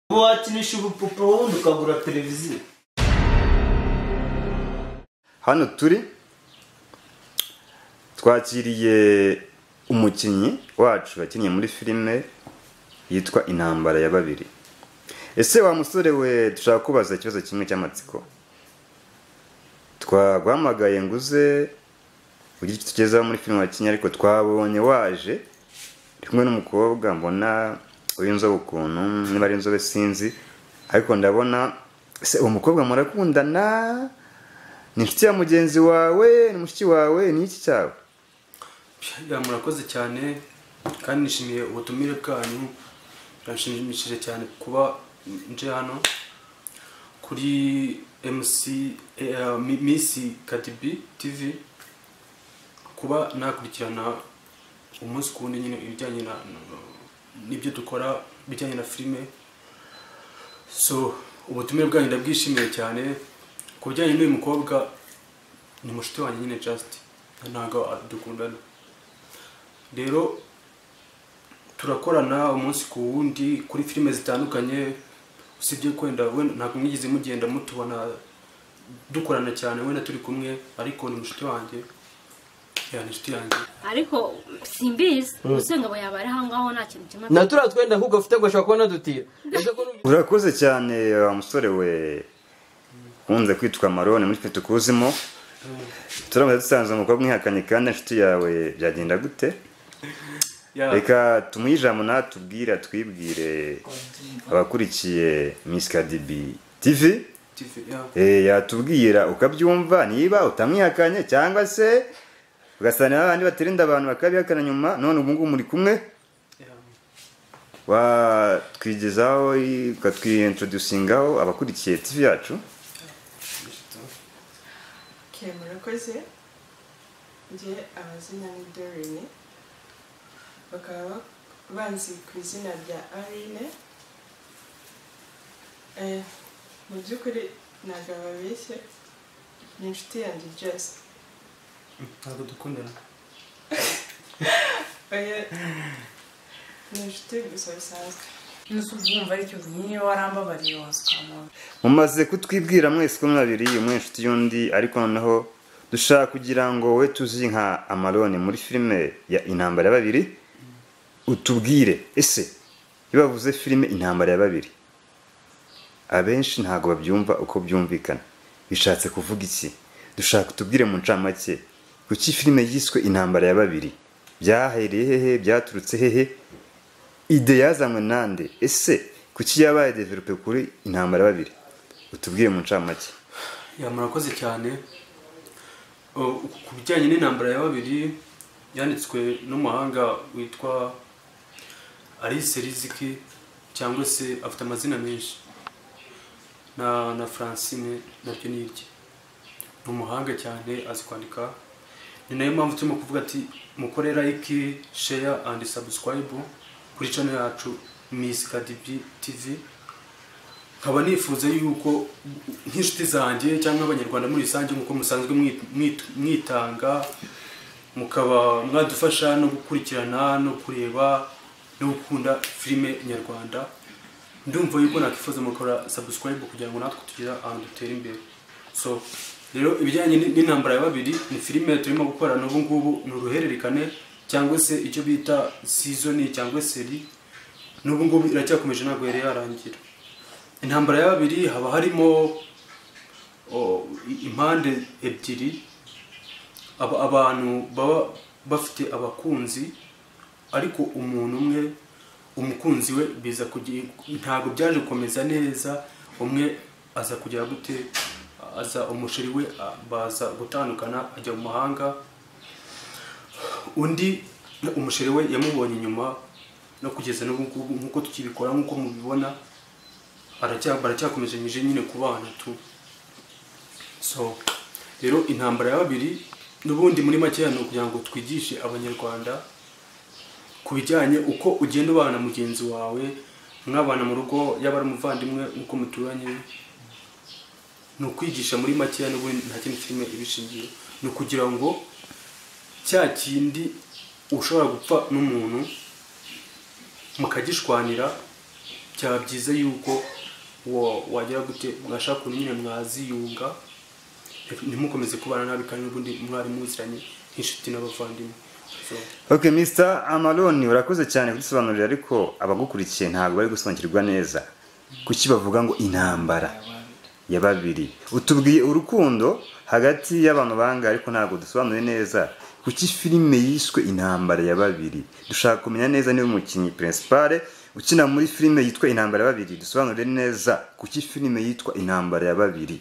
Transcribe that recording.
wakinisha ubupupe wundi ukagura televiziyo. Hano turi twakiriye umukinnyi wacu wakinnye muri filime yitwa Intambara ya Babiri. Ese wa musore we dushaka kubaza ikibazo kimwe cy'amatsiko. Twagwamagaye nguze ugira tugeza muri filime wakinnye ariko twabonye waje kumwe n'umukobwa mbona uyinzo ukuntu niba ari inzobe sinzi ariko ndabona ese uwo mukobwa murakundana ni inshuti ya mugenzi wawe ni mushiki wawe ni iki cyawe? Murakoze cyane kandi nishimiye ubutumire bwanyu. Birashimishije cyane kuba nje hano kuri MC Miss Kadibi TV kuba nakurikirana umunsi kundi nyine ibijyanye na nibyo dukora bijyanye na filime. So ubutumire bwanyu ndabwishimiye cyane. Kubijyanye n'uyu mukobwa ni mushiti wanjye nyine just ntago dukundana. Rero turakorana umunsi ku wundi kuri filime zitandukanye usibye kwenda we ntago mwigize mugenda mutubona dukorana cyane we na turi kumwe ariko ni mushiti wanjye yani mushiti yanjye ariko simbizi usenga abo yabari hangaho nta kintu kimwe natura twenda kuko ufite gwashaka kubona dutira. Urakoze cyane wa musore we unze kwitwa Marone muri Fete Kuzimo. Turamaze dusanze umukobwa mwihakanye kandi inshuti yawe byagenda gute? Reka tumwijamo natubwira twibwire abakurikiye Miss Kadibi TV. Yatubwira ukabyumva niba utamwihakanye cyangwa se ugasana abandi baterinda abantu bakabihakana nyuma none ubu ngubu muri kumwe. Wa twigezaho ukatwintroducingaho abakurikiye TV yacu. Murakoze nje amazina ni Dorine bakaba banzi ku izina rya Arine. Mu by'ukuri ntabwo babeshye ni inshuti yanjye just ntabwo dukundana. ni inshuti gusa bisanzwe. Nusubumva aricyo nyine warambabariye waskamona. Mumaze kutwibwira mwese ko mwabiri umwe inshuti yundi ariko noneho dushaka kugira ngo we tuzi nka Amarone muri filime ya Intambara ya Babiri utubwire ese bibavuze filime Intambara ya Babiri abenshi ntago babyumva uko byumvikana bishatse kuvuga iki? Dushaka tubwire mu ncamake kuki filime yiswe Intambara ya Babiri byahereye hehe byaturutse hehe ide yazanywe nande ese kuki yabaye developer kuri Intambara ya Babiri utubwire mu ncamake. Murakoze cyane. Kubijyanye n'Intambara ya Babiri yanditswe n'umuhanga witwa Alice Riziki cyangwa se afite amazina menshi na Francine nabyo ni iki umuhanga cyane azi kwandika. Ni nayo mpamvu turimo kuvuga ati mukorera like share and subscribe kuri channel yacu Miss Kadibi TV. Nkaba nifuza yuko nk'inshuti zanjye cyangwa abanyarwanda muri rusange nkuko musanzwe mwitanga mukaba mwadufasha no gukurikirana no kureba no gukunda filime nyarwanda. Ndumva yuko nakifuza mukora subscribe kugira ngo natwe tugira ahantu dutera imbere. So rero ibijyanye n'Intambara ya Babiri ni filime turimo gukora n'ubu ngubu n'uruhererekane cyangwa se icyo bita season cyangwa serie n'ubu ngubu iracyakomeje ntabwo yari yarangira. Intambara ya Babiri haba harimo impande ebyiri abantu baba bafite abakunzi ariko umuntu umwe umukunzi we biza kugira ntago byaje gukomeza neza. Umwe aza kujya gute aza umusheri we baza gutandukana ajya mu mahanga undi umusheri we yamubonye nyuma no kugeza n'ubu nkuko tukibikora nkuko mubibona baracyakomeje nyine kubana tu. So rero Intambara ya Babiri n'ubundi muri make hano kugira ngo twigishe abanyarwanda kubijyanye uko ugenda ubana mugenzi wawe mwabana mu rugo yaba ari umuvandimwe uko muturanye no kwigisha muri make hano nta kintu filime ibishingiye no kugira ngo cya kindi ushobora gupfa n'umuntu mukagishwanira byaba byiza yuko wagira gute mwashaka ukuntu nyine mwaziyunga ntimukomeze kubana nabi kandi n'ubundi mwari muziranye nk'inshuti n'abavandimwe. Okay, Mr. Amaloni urakoze cyane kudusobanurira, ariko abagukurikiye ntabwo bari gusobanukirwa neza kuki bavuga ngo intambara ya babiri. Utubwiye urukundo hagati y'abantu banga, ariko ntabwo dusobanuye neza kuki filime yiswe intambara ya babiri. Dushaka kumenya neza niba umukinnyi principal ukina muri filime yitwa intambara ya babiri, dusobanurire neza kuki filime yitwa intambara ya babiri.